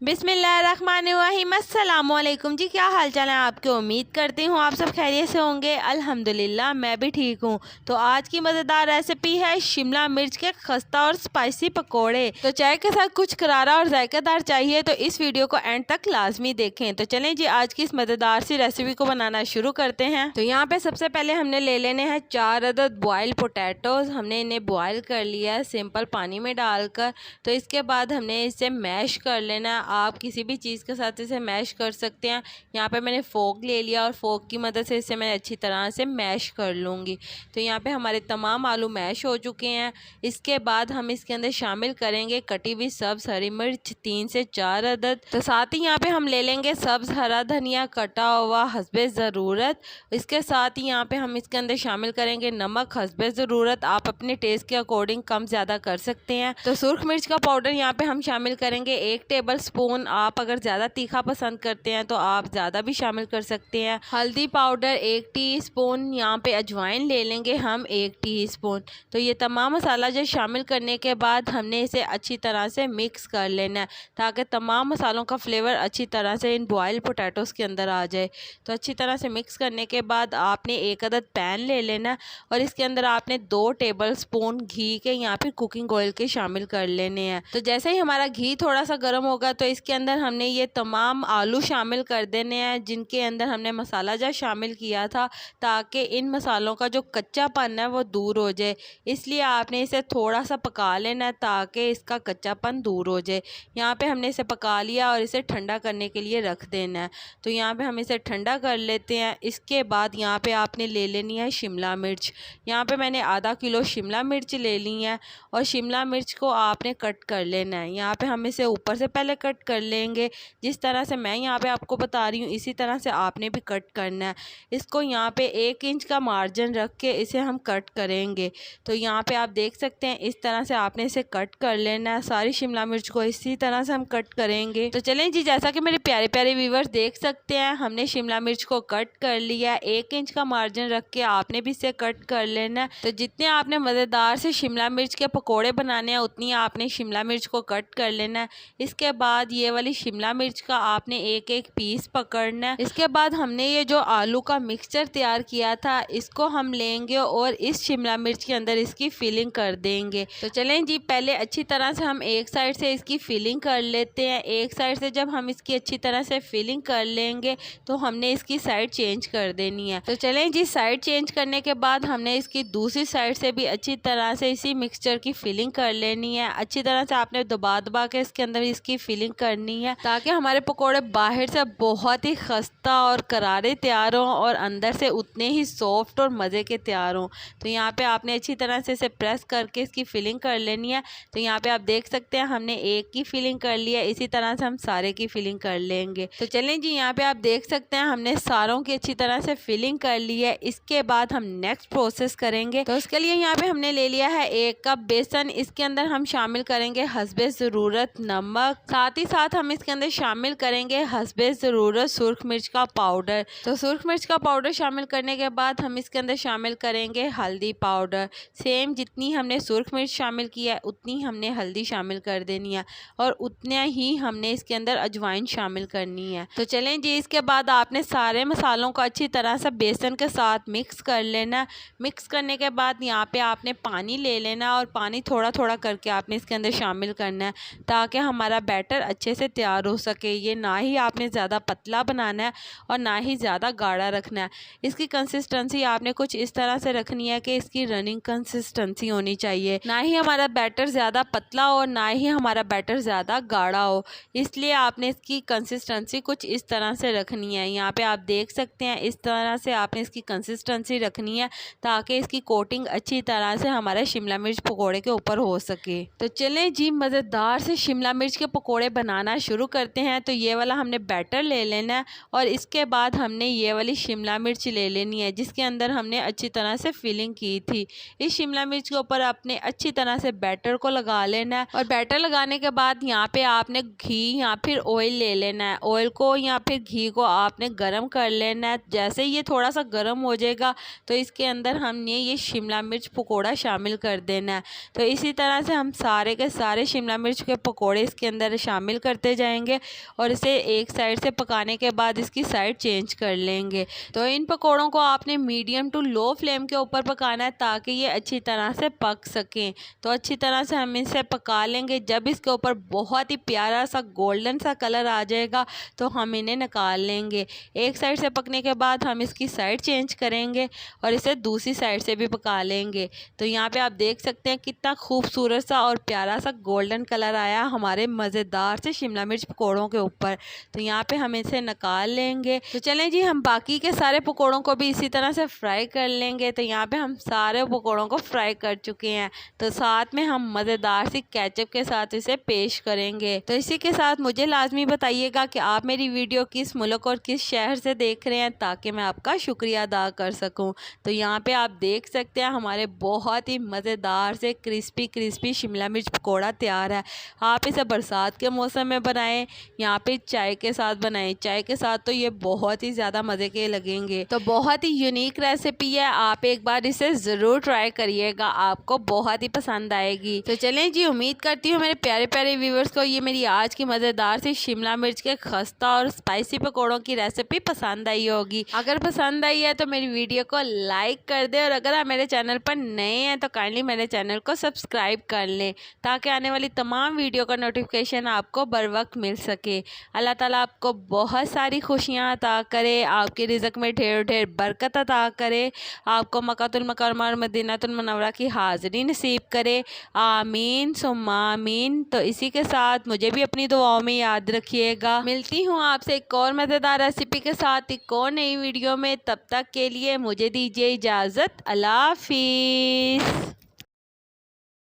बिस्मिल्लाहिर्रहमानिर्रहीम। अस्सलामुअलैकुम जी, क्या हाल चाल है आपके। उम्मीद करती हूँ आप सब खैरियत से होंगे। अल्हम्दुलिल्लाह मैं भी ठीक हूँ। तो आज की मज़ेदार रेसिपी है शिमला मिर्च के खस्ता और स्पाइसी पकोड़े। तो चाय के साथ कुछ करारा और जायकेदार चाहिए तो इस वीडियो को एंड तक लाजमी देखें। तो चलें जी, आज की इस मज़ेदार सी रेसिपी को बनाना शुरू करते हैं। तो यहाँ पे सबसे पहले हमने ले लेने हैं 4 अदद बॉयल पोटैटोज। हमने इन्हें बॉयल कर लिया है सिंपल पानी में डालकर। तो इसके बाद हमने इसे मैश कर लेना। आप किसी भी चीज़ के साथ इसे मैश कर सकते हैं। यहाँ पे मैंने फोक ले लिया और फोक की मदद से इसे मैं अच्छी तरह से मैश कर लूँगी। तो यहाँ पे हमारे तमाम आलू मैश हो चुके हैं। इसके बाद हम इसके अंदर शामिल करेंगे कटी हुई सब्ज़ हरी मिर्च 3 से 4 अदद। तो साथ ही यहाँ पे हम ले लेंगे सब्ज़ हरा धनिया कटा हुआ हस्बे ज़रूरत। इसके साथ ही यहाँ पे हम इसके अंदर शामिल करेंगे नमक हस्बे ज़रूरत। आप अपने टेस्ट के अकॉर्डिंग कम ज़्यादा कर सकते हैं। तो सुर्ख मिर्च का पाउडर यहाँ पे हम शामिल करेंगे 1 टेबल स्पून। आप अगर ज़्यादा तीखा पसंद करते हैं तो आप ज़्यादा भी शामिल कर सकते हैं। हल्दी पाउडर 1 टीस्पून। यहाँ पे अजवाइन ले लेंगे हम 1 टीस्पून। तो ये तमाम मसाला जो शामिल करने के बाद हमने इसे अच्छी तरह से मिक्स कर लेना है ताकि तमाम मसालों का फ्लेवर अच्छी तरह से इन बॉयल पोटैटोज़ के अंदर आ जाए। तो अच्छी तरह से मिक्स करने के बाद आपने 1 अदद पैन ले लेना और इसके अंदर आपने 2 टेबल स्पून घी के यहाँ पे कुकिंग ऑयल के शामिल कर लेने हैं। तो जैसे ही हमारा घी थोड़ा सा गर्म होगा तो इसके अंदर हमने ये तमाम आलू शामिल कर देने हैं जिनके अंदर हमने मसाला जा शामिल किया था ताकि इन मसालों का जो कच्चापन है वो दूर हो जाए। इसलिए आपने इसे थोड़ा सा पका लेना है ताकि इसका कच्चापन दूर हो जाए। यहाँ पे हमने इसे पका लिया और इसे ठंडा करने के लिए रख देना है। तो यहाँ पे हम इसे ठंडा कर लेते हैं। इसके बाद यहाँ पे आपने ले लेनी है शिमला मिर्च। यहाँ पे मैंने आधा किलो शिमला मिर्च ले ली है और शिमला मिर्च को आपने कट कर लेना है। यहाँ पे हम इसे ऊपर से पहले कट कर लेंगे। जिस तरह से मैं यहाँ पे आपको बता रही हूँ इसी तरह से आपने भी कट करना है। इसको यहाँ पे 1 इंच का मार्जिन रख के इसे हम कट करेंगे। तो यहाँ पे आप देख सकते हैं इस तरह से आपने इसे कट कर लेना है। सारी शिमला मिर्च को इसी तरह से हम कट करेंगे। तो चलें जी, जैसा कि मेरे प्यारे प्यारे व्यूवर्स देख सकते हैं हमने शिमला मिर्च को कट कर लिया। 1 इंच का मार्जिन रख के आपने भी इसे कट कर लेना है। तो जितने आपने मज़ेदार से शिमला मिर्च के पकोड़े बनाने हैं उतनी आपने शिमला मिर्च को कट कर लेना है। इसके बाद ये वाली शिमला मिर्च का आपने एक एक पीस पकड़ना है। इसके बाद हमने ये जो आलू का मिक्सचर तैयार किया था इसको हम लेंगे और इस शिमला मिर्च के अंदर इसकी फिलिंग कर देंगे। तो चलें जी, पहले अच्छी तरह से हम एक साइड से इसकी फिलिंग कर लेते हैं। एक साइड से जब हम इसकी अच्छी तरह से फिलिंग कर लेंगे तो हमने इसकी साइड चेंज कर देनी है। तो चलें जी, साइड चेंज करने के बाद हमने इसकी दूसरी साइड से भी अच्छी तरह से इसी मिक्सचर की फिलिंग कर लेनी है। अच्छी तरह से आपने दबा दबा के इसके अंदर इसकी फिलिंग करनी है ताकि हमारे पकोड़े बाहर से बहुत ही खस्ता और करारे तैयार हों और अंदर से उतने ही सॉफ्ट और मज़े के तैयार हों। तो यहाँ पे आपने अच्छी तरह से इसे प्रेस करके इसकी फिलिंग कर लेनी है। तो यहाँ पे आप देख सकते हैं हमने एक की फिलिंग कर लिया। इसी तरह से हम सारे की फिलिंग कर लेंगे। तो चलें जी, यहाँ पे आप देख सकते हैं हमने सारों की अच्छी तरह से फिलिंग कर ली है। इसके बाद हम नेक्स्ट प्रोसेस करेंगे। तो उसके लिए यहाँ पे हमने ले लिया है 1 कप बेसन। इसके अंदर हम शामिल करेंगे हस्बे ज़रूरत नमक। साथ ही साथ हम इसके अंदर शामिल करेंगे हस्बे ज़रूरत सुर्ख मिर्च का पाउडर। तो सुर्ख मिर्च का पाउडर शामिल करने के बाद हम इसके अंदर शामिल करेंगे हल्दी पाउडर। सेम जितनी हमने सुर्ख मिर्च शामिल किया है उतनी हमने हल्दी शामिल कर देनी है और उतना ही हमने इसके अंदर अजवाइन शामिल करनी है। तो चलें जी, इसके बाद आपने सारे मसालों को अच्छी तरह से बेसन के साथ मिक्स कर लेना। मिक्स करने के बाद यहाँ पे आपने पानी ले लेना और पानी थोड़ा थोड़ा करके आपने इसके अंदर शामिल करना है ताकि हमारा बैटर अच्छे से तैयार हो सके। ये ना ही आपने ज़्यादा पतला बनाना है और ना ही ज़्यादा गाढ़ा रखना है। इसकी कंसिस्टेंसी आपने कुछ इस तरह से रखनी है कि इसकी रनिंग कंसिस्टेंसी होनी चाहिए। ना ही हमारा बैटर ज़्यादा पतला हो ना ही हमारा बैटर ज़्यादा गाढ़ा हो। इसलिए आपने इसकी कंसिस्टेंसी कुछ इस तरह से रखनी है। यहाँ पे आप देख सकते हैं इस तरह से आपने इसकी कंसिस्टेंसी रखनी है ताकि इसकी कोटिंग अच्छी तरह से हमारे शिमला मिर्च पकोड़े के ऊपर हो सके। तो चलें जी, मज़ेदार से शिमला मिर्च के पकोड़े बनाना शुरू करते हैं। तो ये वाला हमने बैटर ले लेना है और इसके बाद हमने ये वाली शिमला मिर्च ले लेनी है जिसके अंदर हमने अच्छी तरह से फिलिंग की थी। इस शिमला मिर्च के ऊपर आपने अच्छी तरह से बैटर को लगा लेना है और बैटर लगाने के बाद यहाँ पे आपने घी या फिर ऑयल ले लेना है। ऑयल को या फिर घी को आपने गरम कर लेना है। जैसे ये थोड़ा सा गरम हो जाएगा तो इसके अंदर हमने ये शिमला मिर्च पकोड़ा शामिल कर देना है। तो इसी तरह से हम सारे के सारे शिमला मिर्च के पकोड़े इसके अंदर शामिल शामिल करते जाएंगे और इसे एक साइड से पकाने के बाद इसकी साइड चेंज कर लेंगे। तो इन पकौड़ों को आपने मीडियम टू लो फ्लेम के ऊपर पकाना है ताकि ये अच्छी तरह से पक सकें। तो अच्छी तरह से हम इसे पका लेंगे। जब इसके ऊपर बहुत ही प्यारा सा गोल्डन सा कलर आ जाएगा तो हम इन्हें निकाल लेंगे। एक साइड से पकने के बाद हम इसकी साइड चेंज करेंगे और इसे दूसरी साइड से भी पका लेंगे। तो यहाँ पे आप देख सकते हैं कितना खूबसूरत सा और प्यारा सा गोल्डन कलर आया हमारे मज़ेदार से शिमला मिर्च पकौड़ों के ऊपर। तो यहाँ पे हम इसे निकाल लेंगे। तो चलें जी, हम बाकी के सारे पकौड़ों को भी इसी तरह से फ्राई कर लेंगे। तो यहाँ पे हम सारे पकौड़ों को फ्राई कर चुके हैं। तो साथ में हम मज़ेदार सी केचप के साथ इसे पेश करेंगे। तो इसी के साथ मुझे लाजमी बताइएगा कि आप मेरी वीडियो किस मुल्क और किस शहर से देख रहे हैं ताकि मैं आपका शुक्रिया अदा कर सकूं। तो यहाँ पे आप देख सकते हैं हमारे बहुत ही मज़ेदार से क्रिस्पी क्रिस्पी शिमला मिर्च पकौड़ा तैयार है। आप इसे बरसात के मौसम में बनाएं, यहाँ पे चाय के साथ बनाएं। चाय के साथ तो ये बहुत ही ज़्यादा मज़े के लगेंगे। तो बहुत ही यूनिक रेसिपी है, आप एक बार इसे ज़रूर ट्राई करिएगा, आपको बहुत ही पसंद आएगी। तो चलें जी, उम्मीद करती हूँ मेरे प्यारे प्यारे व्यूवर्स को ये मेरी आज की मज़ेदार सी शिमला मिर्च के खस्ता और स्पाइसी पकौड़ों की रेसिपी पसंद आई होगी। अगर पसंद आई है तो मेरी वीडियो को लाइक कर दे और अगर आप मेरे चैनल पर नए हैं तो काइंडली मेरे चैनल को सब्सक्राइब कर लें ताकि आने वाली तमाम वीडियो का नोटिफिकेशन आपको बर वक्त मिल सके। अल्लाह ताला आपको बहुत सारी खुशियाँ अता करे, आपके रिज़्क़ में ढेर ढेर बरकत अता करे, आपको मक्कातुल मुकर्रमा और मदीनातुल मुनव्वरा की हाज़िरी नसीब करे। आमीन सुम्मा आमीन। तो इसी के साथ मुझे भी अपनी दुआओं में याद रखिएगा। मिलती हूँ आपसे एक और मज़ेदार रेसिपी के साथ एक और नई वीडियो में। तब तक के लिए मुझे दीजिए इजाज़त। अल्लाह हाफ़िज़।